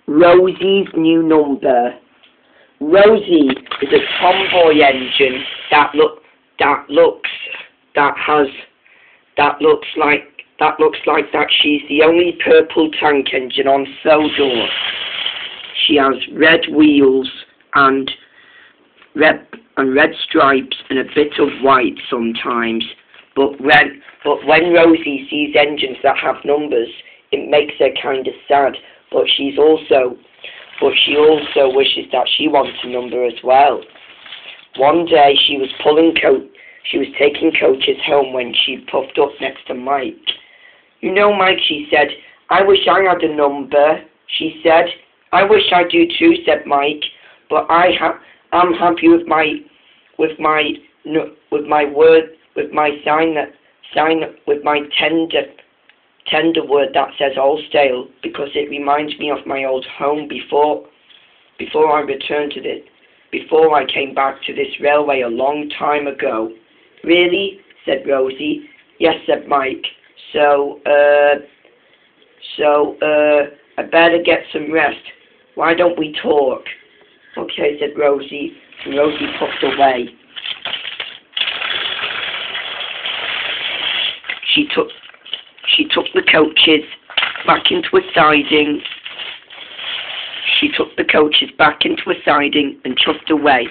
Rosie's new number. Rosie is a tomboy engine that looks like she's the only purple tank engine on Sodor. She has red wheels and red stripes and a bit of white sometimes. But when Rosie sees engines that have numbers, it makes her kind of sad. But she also wishes that she wants a number as well. One day she was taking coaches home when she puffed up next to Mike. "You know, Mike," she said, "I wish I had a number." She said. "I wish I do too," said Mike. "But I'm happy with my tender word that says Allstale, because it reminds me of my old home before I came back to this railway a long time ago." "Really?" said Rosie. "Yes," said Mike. So I better get some rest. Why don't we talk?" "Okay," said Rosie, and Rosie puffed away. She took the coaches back into a siding. And chuffed away.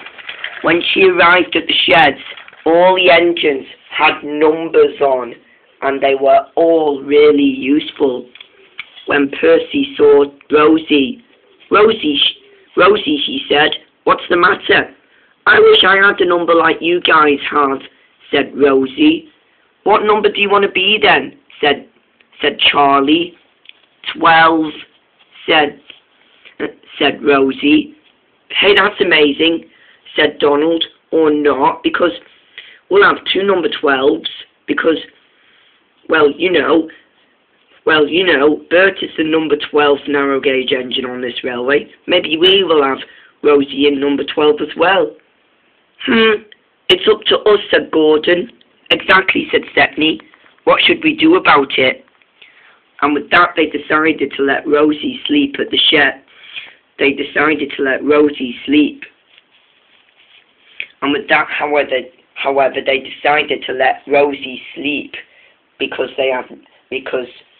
When she arrived at the sheds, all the engines had numbers on, and they were all really useful. When Percy saw Rosie, she said, "What's the matter?" "I wish I had a number like you guys have," said Rosie. "What number do you want to be then?" said Charlie. 12, said Rosie. "Hey, that's amazing," said Donald. "Or not, because we'll have two number 12s, because, well, you know, Bert is the number 12 narrow gauge engine on this railway. Maybe we will have Rosie in number 12 as well." "It's up to us," said Gordon. "Exactly," said Stepney. "What should we do about it?" And with that, they decided to let Rosie sleep at the shed. And with that, however, they decided to let Rosie sleep because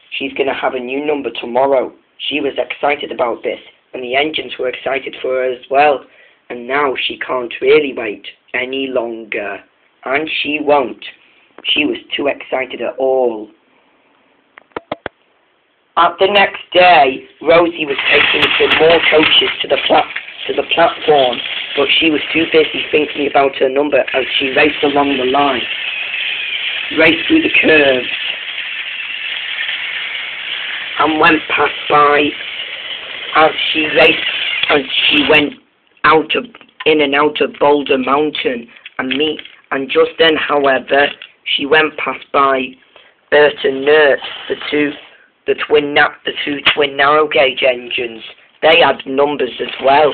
she's going to have a new number tomorrow. She was excited about this, and the engines were excited for her as well. And now she can't really wait any longer. And she won't. She was too excited at all. At the next day, Rosie was taking some more coaches to the platform, but she was too busy thinking about her number as she raced along the line, raced through the curves, and went past by as she raced, and she went in and out of Boulder Mountain, and just then, however, she went past by Bert and Nert, the two twin narrow gauge engines. They had numbers as well.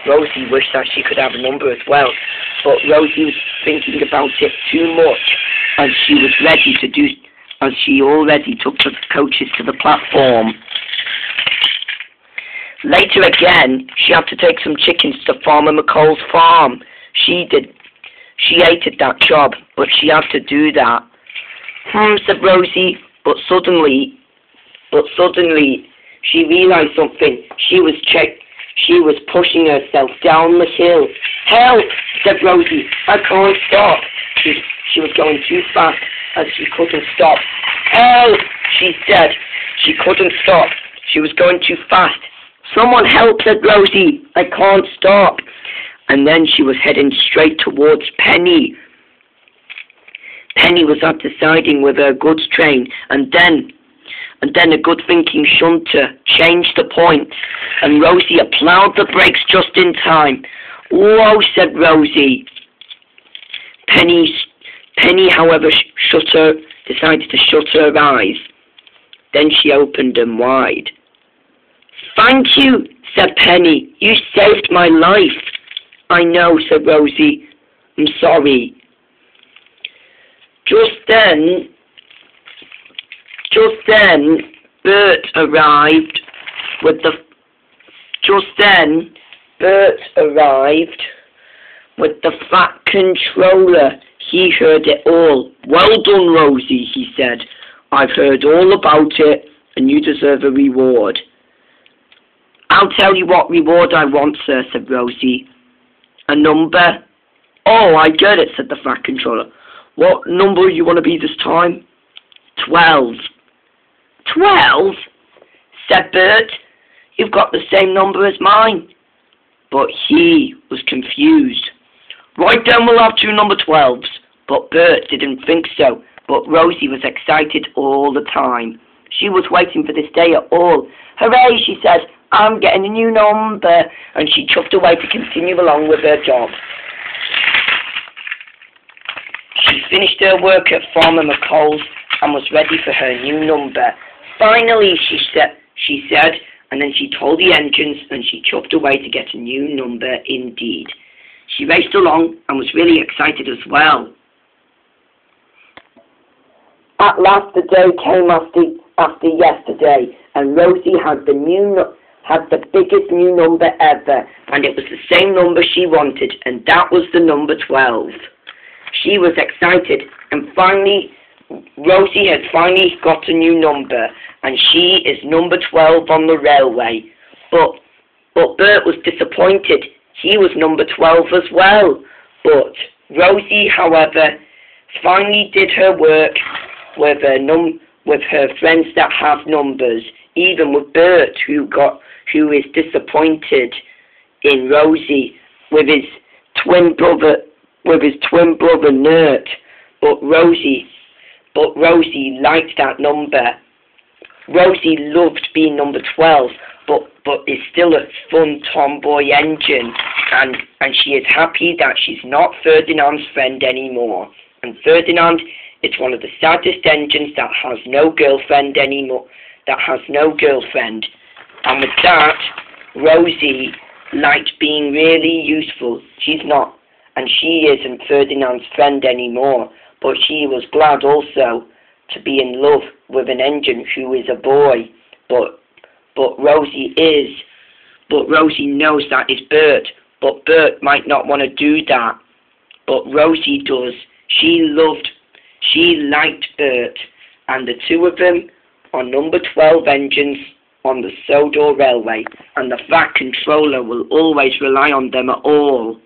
Rosie wished that she could have a number as well, but Rosie was thinking about it too much, and she already took the coaches to the platform. Later again, she had to take some chickens to Farmer McCall's farm. She hated that job, but she had to do that. Said Rosie, but suddenly she realized something. She was pushing herself down the hill. "Help!" said Rosie. "I can't stop." She was going too fast and she couldn't stop. "Help!" she said. She couldn't stop. She was going too fast. "Someone help!" said Rosie. "I can't stop." And then she was heading straight towards Penny. Penny was at the siding with her goods train, and then a good-thinking shunter changed the point, and Rosie applied the brakes just in time. "Whoa," said Rosie. Penny, however, decided to shut her eyes. Then she opened them wide. "Thank you," said Penny. "You saved my life." "I know," said Rosie. "I'm sorry." Just then, Bert arrived with the Just then, Bert arrived with the fat controller. He heard it all. "Well done, Rosie," he said. "I've heard all about it, and you deserve a reward." "I'll tell you what reward I want, sir," said Rosie. "A number." "Oh, I get it," said the fat controller. "What number you want to be this time?" 12. 12? said Bert. "You've got the same number as mine." But he was confused. "Right then, we'll have two number 12s. But Bert didn't think so. But Rosie was excited all the time. She was waiting for this day at all. "Hooray," she said, "I'm getting a new number." And she chuffed away to continue along with her job. She finished her work at Farmer McColl's and was ready for her new number. "Finally," she said, and then she told the engines and she chuffed away to get a new number indeed. She raced along and was really excited as well. At last the day came after yesterday, and Rosie had the biggest new number ever, and it was the same number she wanted, and that was the number 12. She was excited, and Rosie had finally got a new number, and she is number 12 on the railway. But Bert was disappointed. He was number 12 as well. But Rosie, however, finally did her work with her friends that have numbers, even with Bert, who is disappointed in Rosie with his twin brother Nert. But Rosie liked that number. Rosie loved being number 12, but is still a fun tomboy engine, and she is happy that she's not Ferdinand's friend anymore. And Ferdinand is one of the saddest engines that has no girlfriend anymore. And with that, Rosie liked being really useful. She isn't Ferdinand's friend anymore, but she was glad also to be in love with an engine who is a boy. But Rosie knows that is Bert, but Bert might not want to do that. But Rosie does. She liked Bert, and the two of them are number 12 engines on the Sodor Railway, and the fat controller will always rely on them at all.